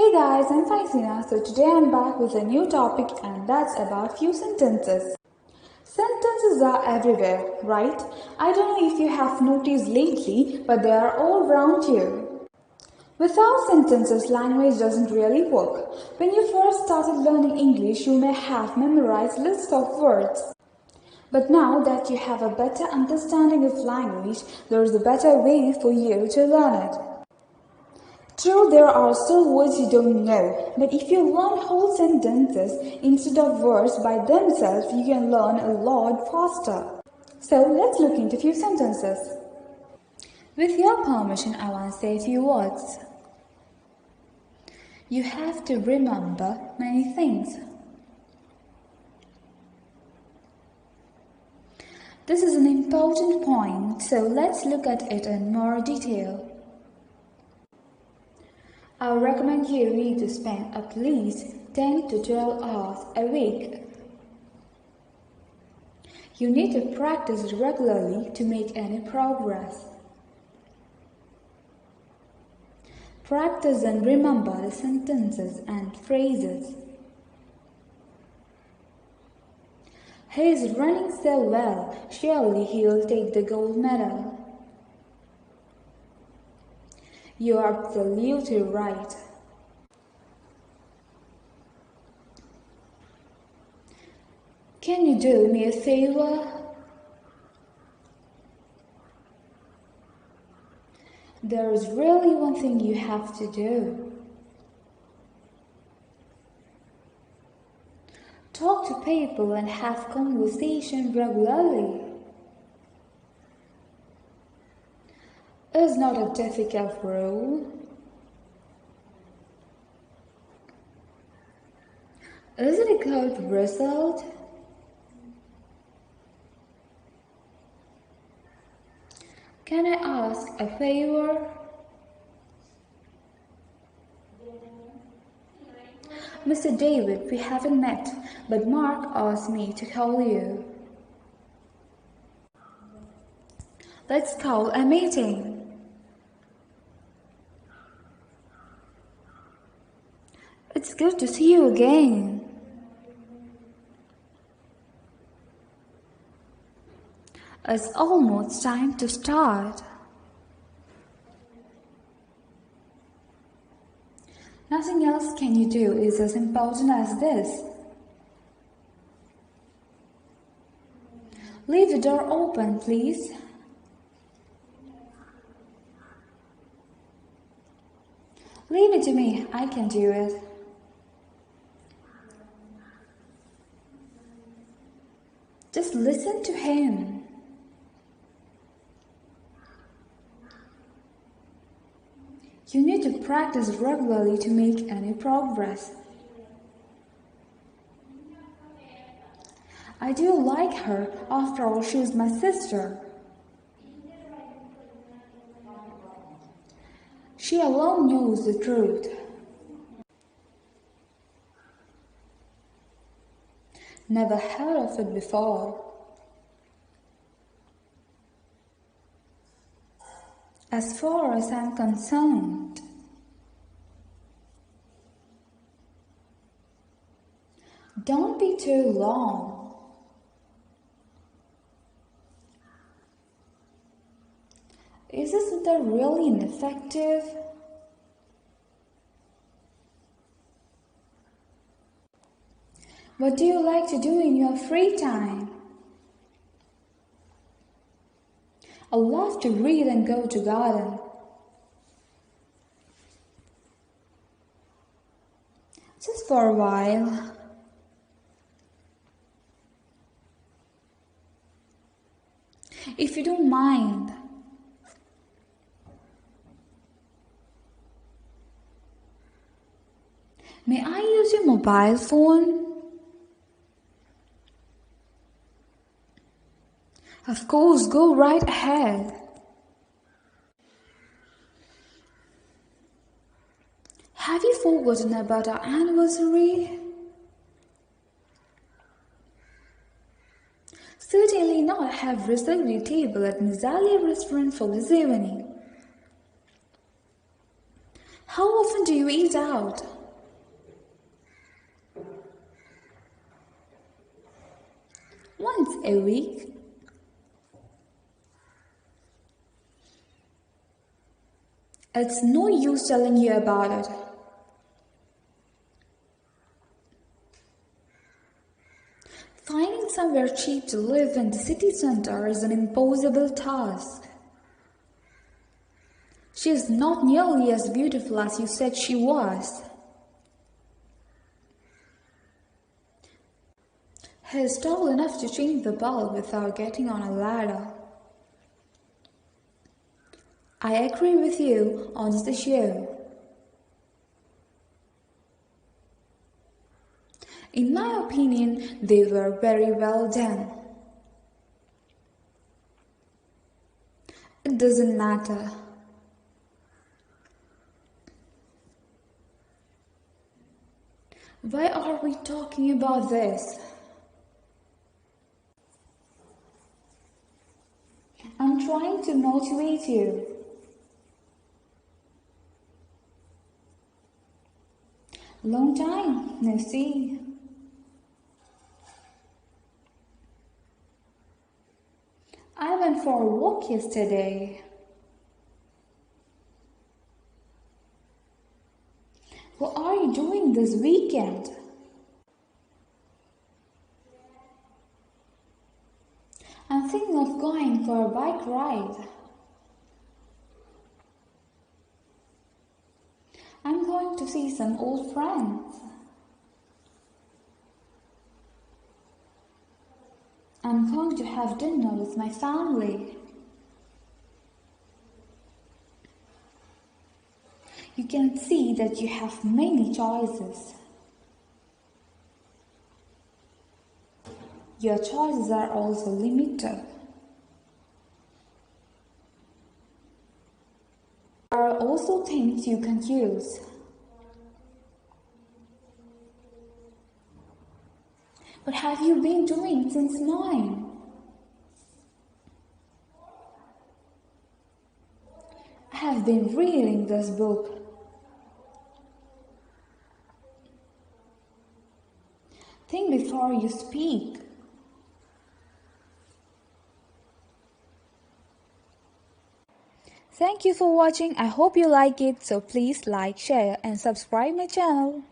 Hey guys, I'm Faisina. So today I'm back with a new topic and that's about few sentences. Sentences are everywhere, right? I don't know if you have noticed lately, but they are all around you. Without sentences, language doesn't really work. When you first started learning English, you may have memorized lists of words. But now that you have a better understanding of language, there is a better way for you to learn it. True, there are still words you don't know, but if you learn whole sentences instead of words by themselves, you can learn a lot faster. So let's look into few sentences. With your permission, I want to say a few words. You have to remember many things. This is an important point, so let's look at it in more detail. I recommend you need to spend at least 10 to 12 hours a week. You need to practice regularly to make any progress. Practice and remember the sentences and phrases. He is running so well, surely he will take the gold medal. You are absolutely right. Can you do me a favor? There is really one thing you have to do. Talk to people and have conversation regularly. It's not a difficult rule. Is it a good result? Can I ask a favor? Mr. David, we haven't met, but Mark asked me to call you. Let's call a meeting. It's good to see you again. It's almost time to start. Nothing else can you do is as important as this. Leave the door open, please. Leave it to me, I can do it. Just listen to him. You need to practice regularly to make any progress. I do like her, after all she's my sister. She alone knows the truth. Never heard of it before. As far as I'm concerned, don't be too long. Isn't that really ineffective? What do you like to do in your free time? I love to read and go to garden. Just for a while. If you don't mind. May I use your mobile phone? Of course, go right ahead. Have you forgotten about our anniversary? Certainly not. I have reserved a table at Mizalia restaurant for this evening. How often do you eat out? Once a week. It's no use telling you about it. Finding somewhere cheap to live in the city center is an impossible task. She is not nearly as beautiful as you said she was. He is tall enough to change the bulb without getting on a ladder. I agree with you on this issue. In my opinion, they were very well done. It doesn't matter. Why are we talking about this? I'm trying to motivate you. Long time, no see. I went for a walk yesterday. What are you doing this weekend? I'm thinking of going for a bike ride. I'm going to see some old friends. I'm going to have dinner with my family. You can see that you have many choices. Your choices are also limited. There are also things you can use. What have you been doing since 9? I have been reading this book. Think before you speak. Thank you for watching. I hope you like it. So please like, share and subscribe my channel.